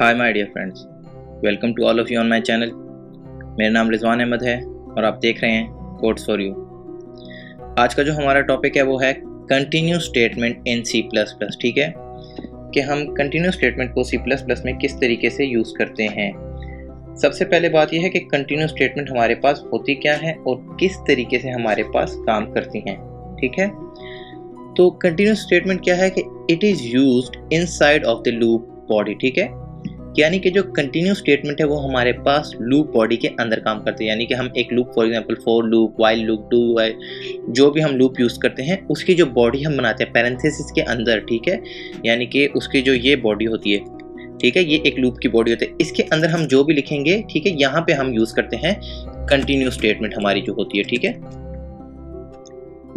Hi my dear friends, welcome to all of you on my channel. मेरा नाम रिजवान अहमद है और आप देख रहे हैं कोड्स फॉर यू। आज का जो हमारा टॉपिक है वो है continue statement in C plus plus. ठीक है कि हम कंटिन्यू स्टेटमेंट को सी प्लस प्लस में किस तरीके से यूज़ करते हैं। सबसे पहले बात यह है कि कंटिन्यू स्टेटमेंट हमारे पास होती क्या है और किस तरीके से हमारे पास काम करती हैं। ठीक है, तो कंटिन्यू स्टेटमेंट क्या है कि it is used inside of the loop body. ठीक है, यानी कि जो कंटिन्यू स्टेटमेंट है वो हमारे पास लूप बॉडी के अंदर काम करते हैं। यानी कि हम एक loop, for example for loop, while loop, do while, जो भी हम लूप यूज़ करते हैं उसकी जो बॉडी हम बनाते हैं पैरेंथेसिस के अंदर। ठीक है, यानी कि उसकी जो ये बॉडी होती है, ठीक है, ये एक लूप की बॉडी होती है, इसके अंदर हम जो भी लिखेंगे, ठीक है, यहाँ पे हम यूज़ करते हैं कंटिन्यू स्टेटमेंट हमारी जो होती है। ठीक है,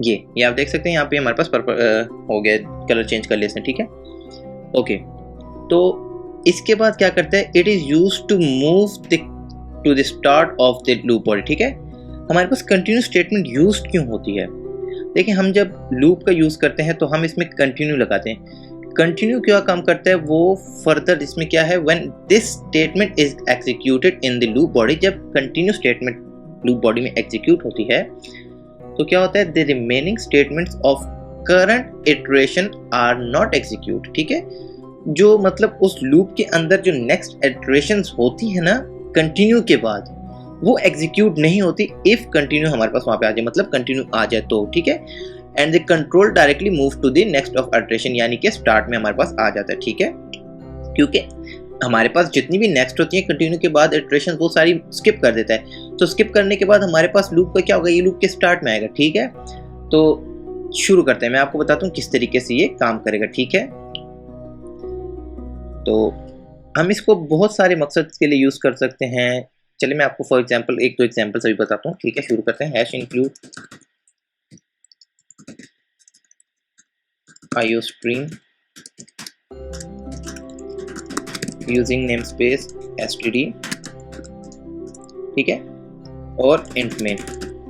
ये आप देख सकते हैं यहाँ पे हमारे पास पर्पल हो गया, कलर चेंज कर लेते हैं। ठीक है, ओके, तो इसके बाद क्या करते हैं, it is use to move to the start of the loop body. ठीक है, हमारे पास कंटिन्यू स्टेटमेंट यूज क्यों होती है। देखिए, हम जब लूप का यूज करते हैं तो हम इसमें कंटिन्यू लगाते हैं। कंटिन्यू क्या काम करता है, वो फर्दर इसमें क्या है, when this statement is executed in the loop body, जब कंटिन्यू स्टेटमेंट लूप बॉडी में एग्जीक्यूट होती है तो क्या होता है, the remaining statements of current iteration are not execute. ठीक है, जो मतलब उस लूप के अंदर जो नेक्स्ट इटरेशंस होती है ना कंटिन्यू के बाद, वो एग्जीक्यूट नहीं होती इफ कंटिन्यू हमारे पास वहां पे आ जाए, मतलब कंटिन्यू आ जाए तो। ठीक है, and the control directly move to the next of iteration, यानी कि स्टार्ट में हमारे पास आ जाता है। ठीक है, क्योंकि हमारे पास जितनी भी नेक्स्ट होती है कंटिन्यू के बाद इटरेशन, वो सारी स्किप कर देता है। तो स्किप करने के बाद हमारे पास लूप का क्या होगा, ये लूप के स्टार्ट में आएगा। ठीक है, तो शुरू करते हैं, मैं आपको बताता हूँ किस तरीके से ये काम करेगा। ठीक है, तो हम इसको बहुत सारे मकसद के लिए यूज कर सकते हैं। चलिए मैं आपको फॉर एग्जांपल एक दो एग्जांपल्स अभी बताता हूँ। ठीक है, शुरू करते हैं। Hash include iostream using name space std। ठीक है, और इंट मेन,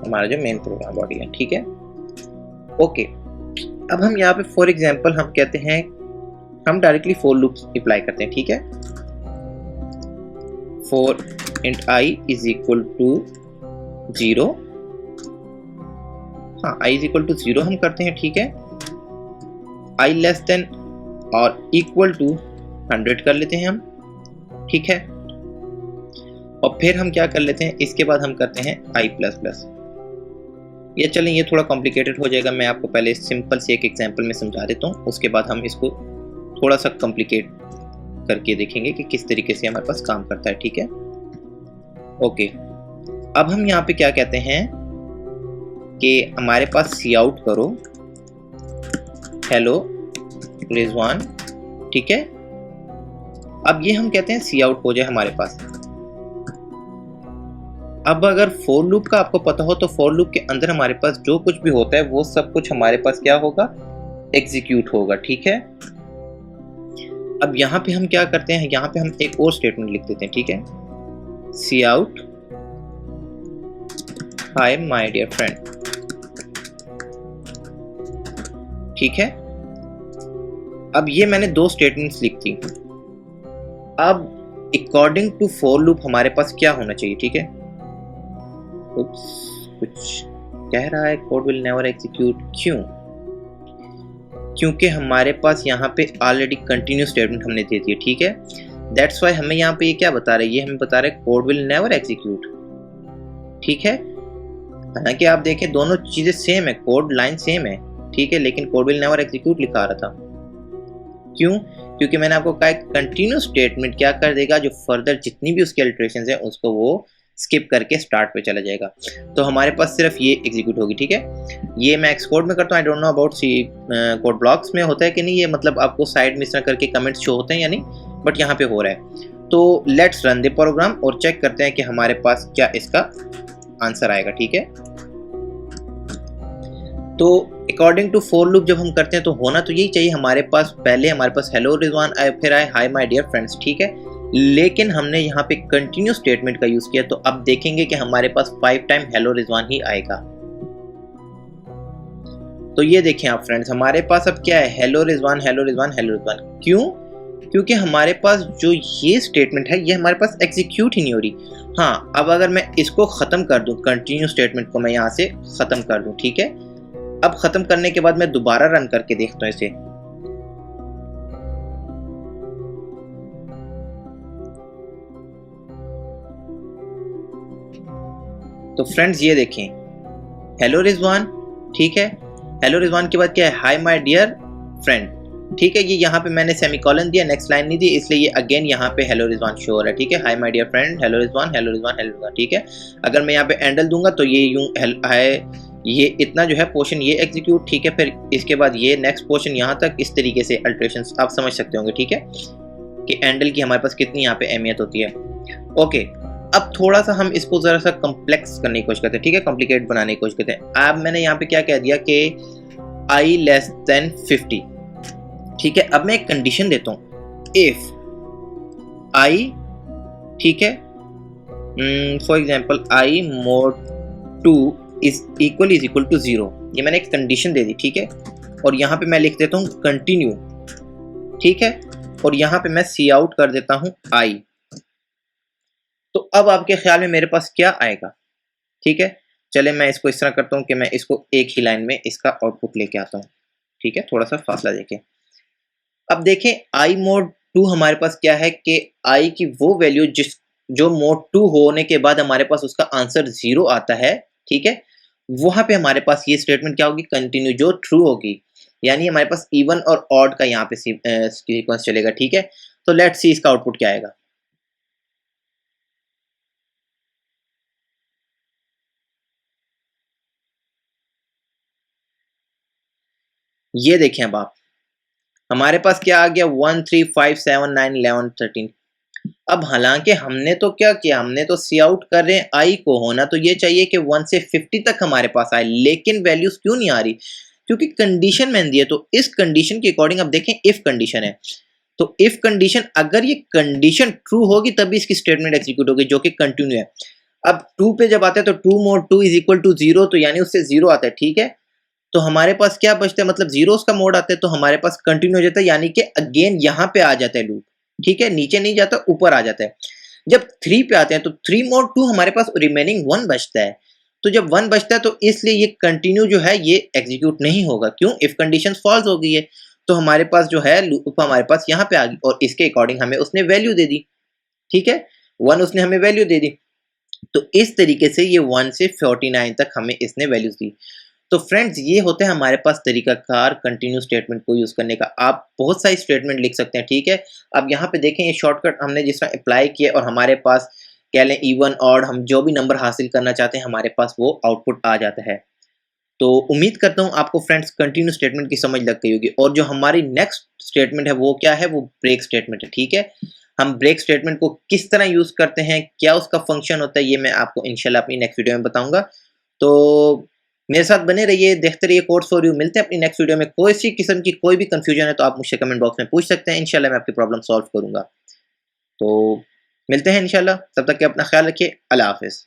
हमारा जो मेन प्रोग्राम बॉडी है। ठीक है, ओके, अब हम यहाँ पे फॉर एग्जांपल हम कहते हैं, हम डायरेक्टली फॉर लूप अप्लाई करते हैं। ठीक है, for int i is equal to 0, हाँ आई इज इक्वल टू 0 हम करते हैं। ठीक है, आई लेस देन और इक्वल टू 100 कर लेते हैं हम। ठीक है, और फिर हम क्या कर लेते हैं, इसके बाद हम करते हैं आई प्लस प्लस। ये चलें, ये थोड़ा कॉम्प्लिकेटेड हो जाएगा, मैं आपको पहले सिंपल से एक एग्जांपल में समझा देता हूँ, उसके बाद हम इसको थोड़ा सा कॉम्प्लिकेट करके देखेंगे कि किस तरीके से हमारे पास काम करता है। ठीक है, ओके, अब हम यहाँ पे क्या कहते हैं कि हमारे पास सी आउट करो हेलो रिजवान। ठीक है, अब ये हम कहते हैं सी आउट हो जाए हमारे पास। अब अगर फॉर लूप का आपको पता हो तो फॉर लूप के अंदर हमारे पास जो कुछ भी होता है वो सब कुछ हमारे पास क्या होगा, एग्जीक्यूट होगा। ठीक है, अब यहाँ पे हम क्या करते हैं, यहाँ पे हम एक और स्टेटमेंट लिख देते हैं। ठीक है, see out hi my dear friend. ठीक है, अब ये मैंने दो स्टेटमेंट्स लिख दी। अब अकॉर्डिंग टू फॉर लूप हमारे पास क्या होना चाहिए। ठीक है, कुछ कह रहा है कोड विल नेवर एग्जीक्यूट, क्यों, क्योंकि हमारे पास यहाँ पे ऑलरेडी कंटिन्यू स्टेटमेंट हमने दे दी है। ठीक है, दैट्स वाई हमें यहाँ पे ये क्या बता रहा है, ये हमें बता रहा है कोड विल नेवर एग्जीक्यूट। ठीक है, हालांकि आप देखें दोनों चीजें सेम है, कोड लाइन सेम है। ठीक है, लेकिन कोड विल नेवर एग्जीक्यूट लिखा रहा था, क्यों, क्योंकि मैंने आपको कहा कंटिन्यू स्टेटमेंट क्या कर देगा, जो फर्दर जितनी भी उसकी अल्टरेशंस है उसको वो स्किप करके स्टार्ट पे चला जाएगा, तो हमारे पास सिर्फ ये एग्जीक्यूट होगी। ठीक है, ये मैं एक्स कोड में करता हूँ, I don't know about C code blocks में होता है कि नहीं, ये मतलब आपको साइड में इस तरह करके कमेंट्स शो होते हैं या नहीं, बट यहाँ पे हो रहा है। तो लेट्स रन द प्रोग्राम और चेक करते हैं कि हमारे पास क्या इसका आंसर आएगा। ठीक है, तो अकॉर्डिंग टू फॉर लूप जब हम करते हैं तो होना तो यही चाहिए हमारे पास, पहले हमारे पास हेलो रिजवान आए, फिर आए हाय माय डियर फ्रेंड्स। ठीक है, लेकिन हमने यहाँ पे कंटिन्यू स्टेटमेंट का यूज किया, तो अब देखेंगे कि हमारे पास 5 टाइम हेलो रिजवान ही आएगा। तो ये देखें आप फ्रेंड्स, हमारे पास अब क्या है, hello Rizwan hello Rizwan hello Rizwan. क्यों, क्योंकि हमारे पास जो ये स्टेटमेंट है ये हमारे पास एग्जीक्यूट ही नहीं हो रही। हाँ, अब अगर मैं इसको ख़त्म कर दूं, कंटिन्यू स्टेटमेंट को मैं यहाँ से ख़त्म कर दूं, ठीक है। अब ख़त्म करने के बाद मैं दोबारा रन करके देखता हूँ इसे। तो फ्रेंड्स ये देखें, हेलो रिजवान, ठीक है। हेलो रिजवान के बाद क्या है, हाय माय डियर फ्रेंड, ठीक है। ये यहाँ पे मैंने सेमीकोलन दिया, नेक्स्ट लाइन नहीं दी, इसलिए ये अगेन यहाँ पे हेलो रिजवान शो हो रहा है, ठीक है। Hi my dear friend, hello Rizwan, hello Rizwan, hello Rizwan, ठीक है। अगर मैं यहाँ पे एंडल दूंगा तो ये यूं है, ये इतना जो है पोर्शन ये एग्जीक्यूट, ठीक है। फिर इसके बाद ये नेक्स्ट पोर्शन यहाँ तक, इस तरीके से अल्ट्रेशन आप समझ सकते होंगे, ठीक है, कि एंडल की हमारे पास कितनी यहाँ पे अहमियत होती है। ओके, अब थोड़ा सा हम इसको जरा सा कॉम्प्लेक्स करने की कोशिश करते हैं, ठीक है, कॉम्प्लिकेट बनाने की कोशिश करते हैं। अब मैंने यहाँ पे क्या कह दिया कि i लेस देन 50, ठीक है। अब मैं एक कंडीशन देता हूँ, इफ i, ठीक है, for example i mod 2 is equal to 0, ये मैंने एक कंडीशन दे दी, ठीक है। और यहाँ पे मैं लिख देता हूँ कंटिन्यू, ठीक है, और यहाँ पे मैं सी आउट कर देता हूँ i। तो अब आपके ख्याल में मेरे पास क्या आएगा, ठीक है। चले मैं इसको इस तरह करता हूँ कि मैं इसको एक ही लाइन में इसका आउटपुट लेके आता हूँ, ठीक है, थोड़ा सा फासला देखें। अब देखें i मोड 2 हमारे पास क्या है कि i की वो वैल्यू जो मोड 2 होने के बाद हमारे पास उसका आंसर 0 आता है, ठीक है, वहां पे हमारे पास ये स्टेटमेंट क्या होगी, कंटिन्यू, जो ट्रू होगी, यानी हमारे पास इवन और ऑड का यहाँ पे सीक्वेंस चलेगा, ठीक है। तो लेट्स सी इसका आउटपुट क्या आएगा। ये देखें अब आप, हमारे पास क्या आ गया, 1 3 5 7 9 11 13। अब हालांकि हमने तो क्या किया, हमने तो सी आउट कर रहे हैं, आई को होना तो ये चाहिए कि 1 से 50 तक हमारे पास आए, लेकिन वैल्यूज क्यों नहीं आ रही, क्योंकि कंडीशन मैंने दी है। तो इस कंडीशन के अकॉर्डिंग अब देखें, इफ कंडीशन है, तो इफ कंडीशन, अगर ये कंडीशन ट्रू होगी तभी इसकी स्टेटमेंट एग्जीक्यूट होगी, जो कि कंटिन्यू है। अब 2 पे जब आता है तो 2 मोड 2 इज इक्वल टू 0, तो यानी उससे 0 आता है, ठीक है। तो हमारे पास क्या बचता है, मतलब जीरोस का मोड आता है, तो हमारे पास कंटिन्यू हो जाता है, यानी कि अगेन यहाँ पे आ जाता है लूप, ठीक है, नीचे नहीं जाता, ऊपर आ जाता है। जब 3 पे आते हैं तो 3 मोड 2 हमारे पास रिमेनिंग 1 बचता है। तो जब 1 बचता है तो इसलिए ये कंटिन्यू जो है ये एग्जीक्यूट नहीं होगा, क्यों, इफ कंडीशन फॉल्स हो गई है। तो हमारे पास जो है लूप हमारे पास यहाँ पे आ गई, और इसके अकॉर्डिंग हमें उसने वैल्यू दे दी, ठीक है, 1 उसने हमें वैल्यू दे दी। तो इस तरीके से ये 1 से 49 तक हमें इसने वैल्यूज दी। तो फ्रेंड्स ये होता है हमारे पास तरीकाकार कंटिन्यू स्टेटमेंट को यूज करने का। आप बहुत सारी स्टेटमेंट लिख सकते हैं, ठीक है। अब यहाँ पे देखें, ये शॉर्टकट हमने जिस तरह अप्लाई किया और हमारे पास कह लें इवन ऑड, हम जो भी नंबर हासिल करना चाहते हैं हमारे पास वो आउटपुट आ जाता है। तो उम्मीद करता हूँ आपको फ्रेंड्स कंटिन्यू स्टेटमेंट की समझ लग गई होगी। और जो हमारी नेक्स्ट स्टेटमेंट है वो क्या है, वो ब्रेक स्टेटमेंट है, ठीक है। हम ब्रेक स्टेटमेंट को किस तरह यूज करते हैं, क्या उसका फंक्शन होता है, ये मैं आपको इंशाल्लाह अपनी नेक्स्ट वीडियो में बताऊंगा। तो मेरे साथ बने रहिए, देखते रहिए कोड्स फॉर यू। मिलते हैं अपनी नेक्स्ट वीडियो में। कोई सी किस्म की कोई भी कंफ्यूजन है तो आप मुझसे कमेंट बॉक्स में पूछ सकते हैं, इंशाल्लाह मैं आपकी प्रॉब्लम सॉल्व करूंगा। तो मिलते हैं इंशाल्लाह, तब तक के अपना ख्याल रखिए, अल्लाह हाफिज़।